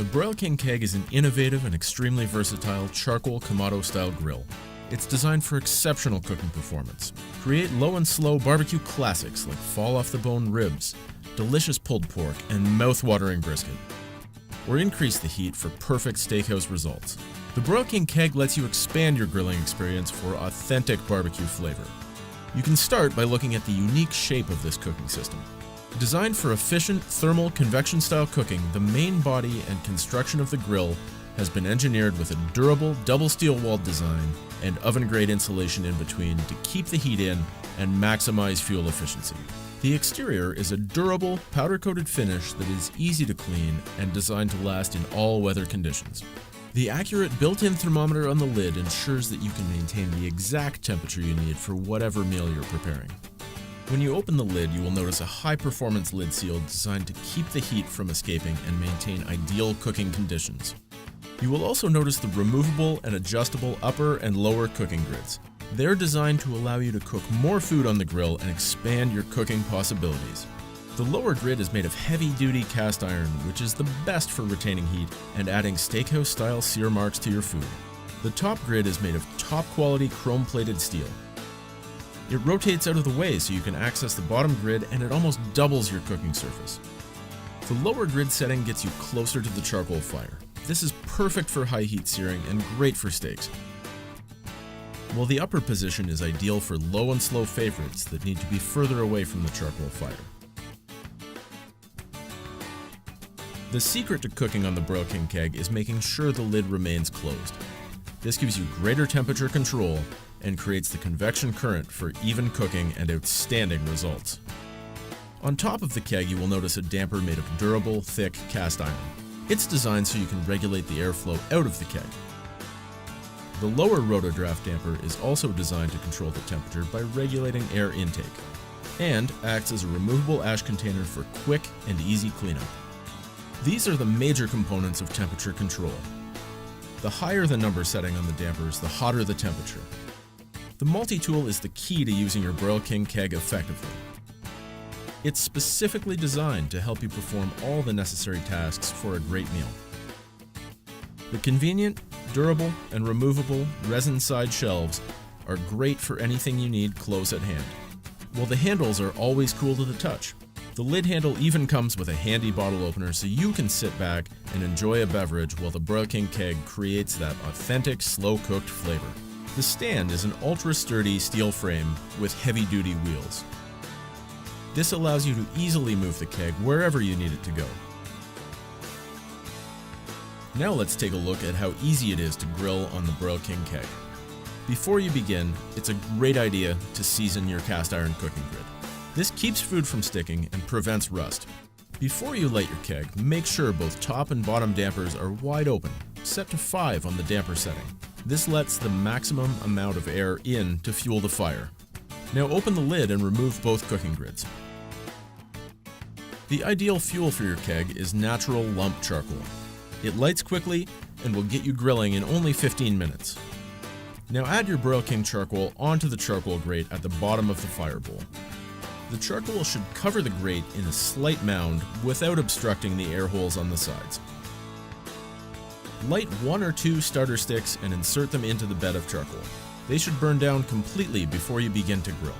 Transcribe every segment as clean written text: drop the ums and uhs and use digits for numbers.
The Broil King Keg is an innovative and extremely versatile charcoal Kamado-style grill. It's designed for exceptional cooking performance. Create low and slow barbecue classics like fall-off-the-bone ribs, delicious pulled pork, and mouth-watering brisket. Or increase the heat for perfect steakhouse results. The Broil King Keg lets you expand your grilling experience for authentic barbecue flavor. You can start by looking at the unique shape of this cooking system. Designed for efficient thermal convection-style cooking, the main body and construction of the grill has been engineered with a durable double steel-walled design and oven-grade insulation in between to keep the heat in and maximize fuel efficiency. The exterior is a durable, powder-coated finish that is easy to clean and designed to last in all weather conditions. The accurate built-in thermometer on the lid ensures that you can maintain the exact temperature you need for whatever meal you're preparing. When you open the lid, you will notice a high-performance lid seal designed to keep the heat from escaping and maintain ideal cooking conditions. You will also notice the removable and adjustable upper and lower cooking grids. They're designed to allow you to cook more food on the grill and expand your cooking possibilities. The lower grid is made of heavy-duty cast iron, which is the best for retaining heat and adding steakhouse-style sear marks to your food. The top grid is made of top-quality chrome-plated steel. It rotates out of the way so you can access the bottom grid, and it almost doubles your cooking surface. The lower grid setting gets you closer to the charcoal fire. This is perfect for high heat searing and great for steaks. While the upper position is ideal for low and slow favorites that need to be further away from the charcoal fire. The secret to cooking on the Broil King Keg is making sure the lid remains closed. This gives you greater temperature control and creates the convection current for even cooking and outstanding results. On top of the keg, you will notice a damper made of durable, thick cast iron. It's designed so you can regulate the airflow out of the keg. The lower rotodraft damper is also designed to control the temperature by regulating air intake, and acts as a removable ash container for quick and easy cleanup. These are the major components of temperature control. The higher the number setting on the dampers, the hotter the temperature. The multi-tool is the key to using your Broil King Keg effectively. It's specifically designed to help you perform all the necessary tasks for a great meal. The convenient, durable, and removable resin side shelves are great for anything you need close at hand, while the handles are always cool to the touch. The lid handle even comes with a handy bottle opener so you can sit back and enjoy a beverage while the Broil King Keg creates that authentic, slow-cooked flavor. The stand is an ultra-sturdy steel frame with heavy-duty wheels. This allows you to easily move the keg wherever you need it to go. Now let's take a look at how easy it is to grill on the Broil King Keg. Before you begin, it's a great idea to season your cast iron cooking grid. This keeps food from sticking and prevents rust. Before you light your keg, make sure both top and bottom dampers are wide open, set to 5 on the damper setting. This lets the maximum amount of air in to fuel the fire. Now open the lid and remove both cooking grids. The ideal fuel for your keg is natural lump charcoal. It lights quickly and will get you grilling in only 15 minutes. Now add your Broil King charcoal onto the charcoal grate at the bottom of the fire bowl. The charcoal should cover the grate in a slight mound without obstructing the air holes on the sides. Light 1 or 2 starter sticks and insert them into the bed of charcoal. They should burn down completely before you begin to grill.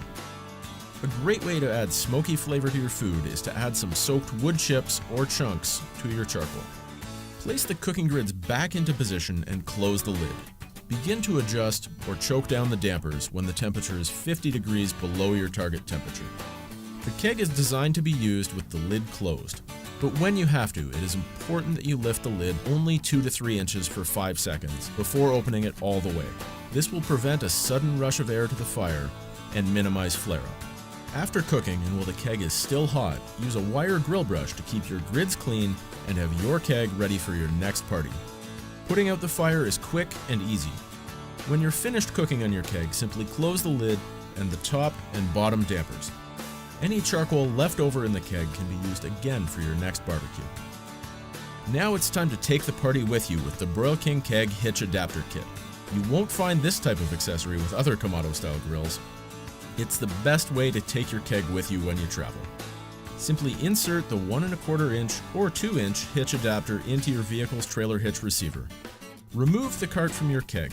A great way to add smoky flavor to your food is to add some soaked wood chips or chunks to your charcoal. Place the cooking grids back into position and close the lid. Begin to adjust or choke down the dampers when the temperature is 50 degrees below your target temperature. The keg is designed to be used with the lid closed, but when you have to, it is important that you lift the lid only 2 to 3 inches for 5 seconds before opening it all the way. This will prevent a sudden rush of air to the fire and minimize flare-up. After cooking and while the keg is still hot, use a wire grill brush to keep your grids clean and have your keg ready for your next party. Putting out the fire is quick and easy. When you're finished cooking on your keg, simply close the lid and the top and bottom dampers. Any charcoal left over in the keg can be used again for your next barbecue. Now it's time to take the party with you with the Broil King Keg Hitch Adapter Kit. You won't find this type of accessory with other Kamado-style grills. It's the best way to take your keg with you when you travel. Simply insert the 1 1/4 inch or 2 inch hitch adapter into your vehicle's trailer hitch receiver. Remove the cart from your keg,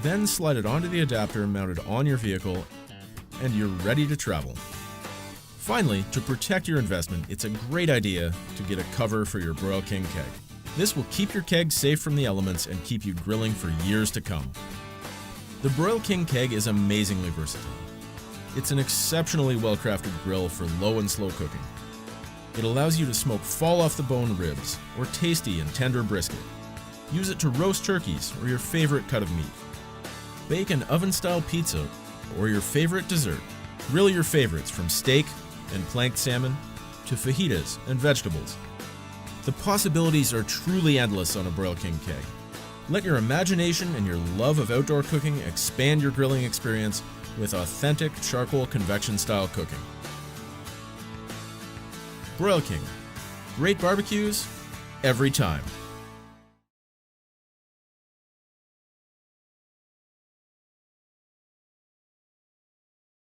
then slide it onto the adapter mounted on your vehicle, and you're ready to travel. Finally, to protect your investment, it's a great idea to get a cover for your Broil King Keg. This will keep your keg safe from the elements and keep you grilling for years to come. The Broil King Keg is amazingly versatile. It's an exceptionally well-crafted grill for low and slow cooking. It allows you to smoke fall-off-the-bone ribs or tasty and tender brisket. Use it to roast turkeys or your favorite cut of meat. Bake an oven-style pizza or your favorite dessert. Grill your favorites from steak and planked salmon to fajitas and vegetables. The possibilities are truly endless on a Broil King Keg. Let your imagination and your love of outdoor cooking expand your grilling experience with authentic charcoal convection style cooking. Broil King. Great barbecues every time.